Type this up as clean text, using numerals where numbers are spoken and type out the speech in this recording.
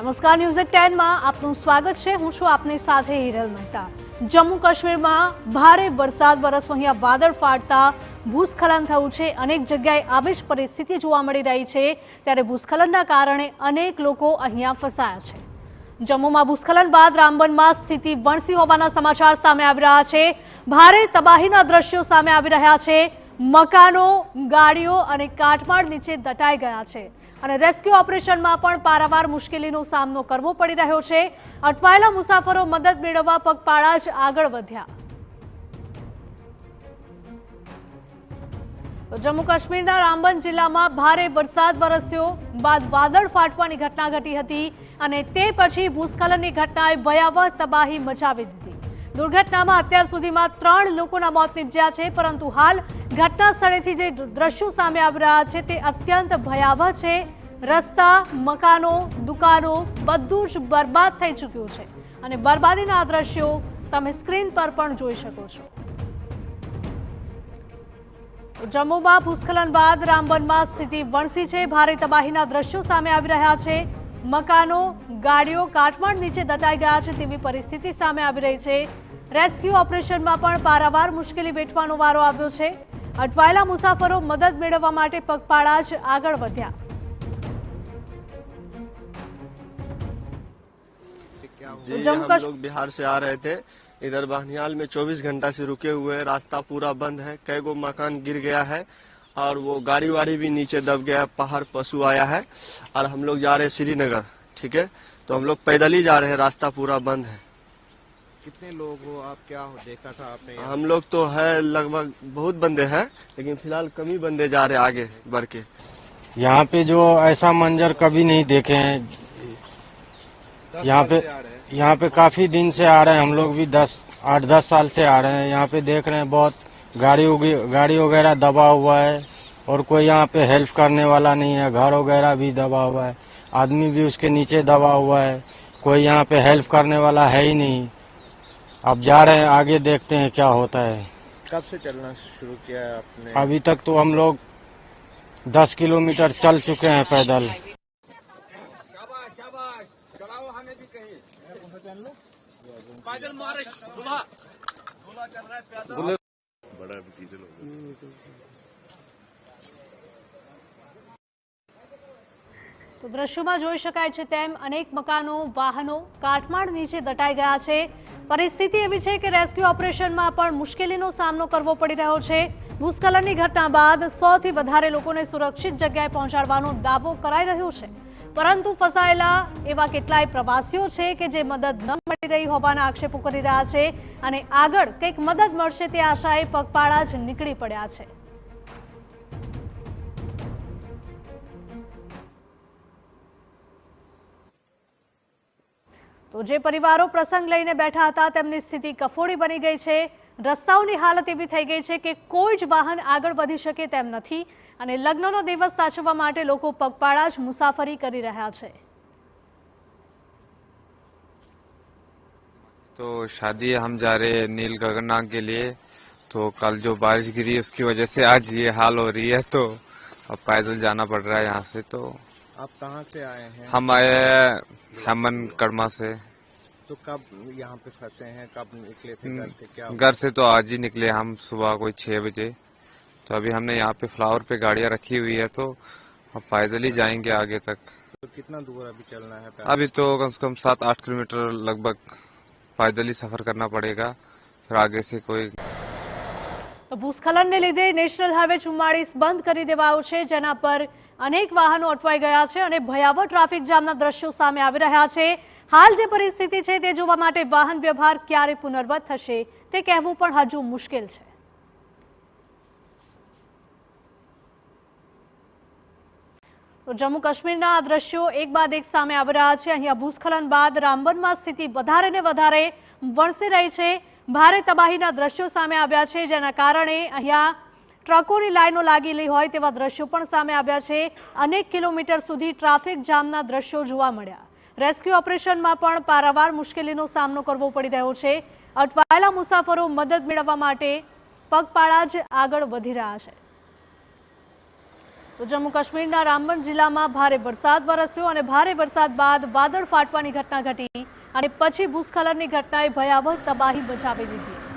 નમસ્કાર, ન્યૂઝ 10 માં આપનું સ્વાગત છે। હું છું આપની સાથે હિરલ મહેતા। જમ્મુ કાશ્મીરમાં ભારે વરસાદ વરસતો અહીંયા વાદળ ફાટતા ભૂસ્ખલન થયું છે। અનેક જગ્યાએ આવી જ પરિસ્થિતિ જોવા મળી રહી છે, ત્યારે ભૂસ્ખલનના કારણે અનેક લોકો અહીંયા ફસાયા છે। જમ્મુમાં ભૂસ્ખલન બાદ રામબનમાં સ્થિતિ વણસી હોવાના સમાચાર સામે આવી રહ્યા છે। ભારે તબાહીના દ્રશ્યો સામે આવી રહ્યા છે। મકાનો, ગાડીઓ અને કાટમાળ નીચે દટાઈ ગયા છે અને રેસ્ક્યુ ઓપરેશનમાં પણ પારાવાર મુશ્કેલીનો સામનો કરવો પડી રહ્યો છે। અટવાયેલા મુસાફરો મદદ મેળવવા પગપાળા જ આગળ વધ્યા। જમ્મુ કાશ્મીરના રામબન જિલ્લામાં ભારે વરસાદ વરસ્યો બાદ વાદળ ફાટવાની ઘટના ઘટી હતી અને તે પછી ભૂસ્ખલનની ઘટનાએ ભયાવહ તબાહી મચાવી દીધી। દુર્ઘટનામાં અત્યાર સુધીમાં 3 લોકોના મોત નીપજ્યા છે, પરંતુ હાલ ઘટના સ્થળેથી જે દ્રશ્યો સામે આવી રહ્યા છે તે અત્યંત ભયાવહ છે। રસ્તા, મકાનો, દુકાનો બધું જ બરબાદ થઈ ચૂક્યું છે અને બરબાદીના આ દ્રશ્યો તમે સ્ક્રીન પર પણ જોઈ શકો છો। જમ્મુમાં ભૂસ્ખલન બાદ રામબનમાં સ્થિતિ વણસી છે। ભારે તબાહીના દ્રશ્યો સામે આવી રહ્યા છે। મકાનો, ગાડીઓ કાટમાળ નીચે દટાઈ ગયા છે તેવી પરિસ્થિતિ સામે આવી રહી છે। રેસ્ક્યુ ઓપરેશનમાં પણ પારાવાર મુશ્કેલી વેઠવાનો વારો આવ્યો છે। અટવાયેલા મુસાફરો મદદ મેળવવા માટે પગપાળા જ આગળ વધ્યા। जी, हम लोग बिहार से आ रहे थे। इधर बहनियाल में 24 घंटा से रुके हुए हैं। रास्ता पूरा बंद है। कई गो मकान गिर गया है और वो गाड़ी वाड़ी भी नीचे दब गया है। पहाड़ पशु आया है और हम लोग जा रहे हैं श्रीनगर। ठीक है, तो हम लोग पैदल ही जा रहे हैं। रास्ता पूरा बंद है। कितने लोग हो आप? क्या हो देखा था आपने? हम लोग तो है लगभग बहुत बंदे हैं, लेकिन फिलहाल कम ही बंदे जा रहे हैं आगे बढ़ के। यहाँ पे जो ऐसा मंजर कभी नहीं देखे हैं। यहाँ पे काफी दिन से आ रहे हैं। हम लोग भी 8-10 साल से आ रहे हैं। यहाँ पे देख रहे हैं बहुत गाड़ी वगैरह दबा हुआ है और कोई यहाँ पे हेल्प करने वाला नहीं है। घर वगैरह भी दबा हुआ है, आदमी भी उसके नीचे दबा हुआ है। कोई यहाँ पे हेल्प करने वाला है ही नहीं। अब जा रहे हैं, आगे देखते हैं क्या होता है। कब से चलना शुरू किया है आपने? अभी तक तो हम लोग 10 किलोमीटर चल चुके हैं पैदल। તો દ્રશ્યોમાં જોઈ શકાય છે તેમ અનેક મકાનો, વાહનો કાટમાળ નીચે દટાઈ ગયા છે। પરિસ્થિતિ એવી છે કે રેસ્ક્યુ ઓપરેશનમાં પણ મુશ્કેલીનો સામનો કરવો પડી રહ્યો છે। ભૂસ્ખલનની ઘટના બાદ 100થી વધારે લોકોને સુરક્ષિત જગ્યાએ પહોંચાડવાનો દાવો કરાઈ રહ્યો છે, પરંતુ ફસાયેલા એવા કેટલાય પ્રવાસીઓ છે કે જે મદદ ન મળી રહી હોવાના આક્ષેપો કરી રહ્યા છે અને આગળ કંઈક મદદ મળશે તે આશાએ પગપાળા જ નીકળી પડ્યા છે। તો જે પરિવારો પ્રસંગ લઈને બેઠા હતા તેમની સ્થિતિ કફોડી બની ગઈ છે। રસ્તાઓની હાલત એવી થઈ ગઈ છે કે કોઈ જ વાહન આગળ વધી શકે તેમ નથી અને લગ્નનો દિવસ સાચવવા માટે લોકો પગપાળા જ મુસાફરી કરી રહ્યા છે। तो शादी हम जा रहे हैं नील गगननाथ के लिए, तो कल जो बारिश गिरी उसकी वजह से आज ये हाल हो रही है, तो अब पैदल जाना पड़ रहा है यहाँ से। तो आप कहाँ से आए हैं? हम आए हैं हेमन कड़मा से। तो कब यहाँ पे फंसे हैं? कब निकले थे घर से? क्या घर से तो आज ही निकले हम सुबह कोई 6 बजे। तो अभी हमने यहाँ पे फ्लावर पे गाड़ियाँ रखी हुई है, तो अब पैदल ही जाएंगे आगे तक। तो कितना दूर अभी चलना है? अभी तो कम से कम 7-8 किलोमीटर लगभग पैदल ही सफर करना पड़ेगा, फिर आगे से कोई। તો ભૂસ્ખલનને લીધે નેશનલ હાઈવે 44 બંધ કરી દેવાયો છે, જેના પર અનેક વાહનો અટવાઈ ગયા છે અને ભયાવહ ટ્રાફિક જામના દ્રશ્યો સામે આવી રહ્યા છે। હાલ જે પરિસ્થિતિ છે તે જોવા માટે વાહન વ્યવહાર ક્યારે પુનર્વત થશે તે કહેવું પણ હજુ મુશ્કેલ છે। તો જમ્મુ કાશ્મીરના આ દ્રશ્યો એક બાદ એક સામે આવી રહ્યા છે। અહીંયા ભૂસ્ખલન બાદ રામબનમાં સ્થિતિ વધારે ને વધારે વણસી રહી છે। ભારે તબાહીના દ્રશ્યો સામે આવ્યા છે, જેના કારણે અહીંયા ટ્રકોની લાઈનો લાગેલી હોય તેવા દ્રશ્યો પણ સામે આવ્યા છે। અનેક કિલોમીટર સુધી ટ્રાફિક જામના દ્રશ્યો જોવા મળ્યા। રેસ્ક્યુ ઓપરેશનમાં પણ પારાવાર મુશ્કેલીનો સામનો કરવો પડી રહ્યો છે। અટવાયેલા મુસાફરો મદદ મેળવવા માટે પગપાળા જ આગળ વધી રહ્યા છે। તો જમ્મુ કાશ્મીરના રામબન જિલ્લામાં ભારે વરસાદ વરસ્યો અને ભારે વરસાદ બાદ વાદળ ફાટવાની ઘટના ઘટી અને પછી ભૂસ્ખલનની ઘટનાએ ભયાવહ તબાહી મચાવી દીધી।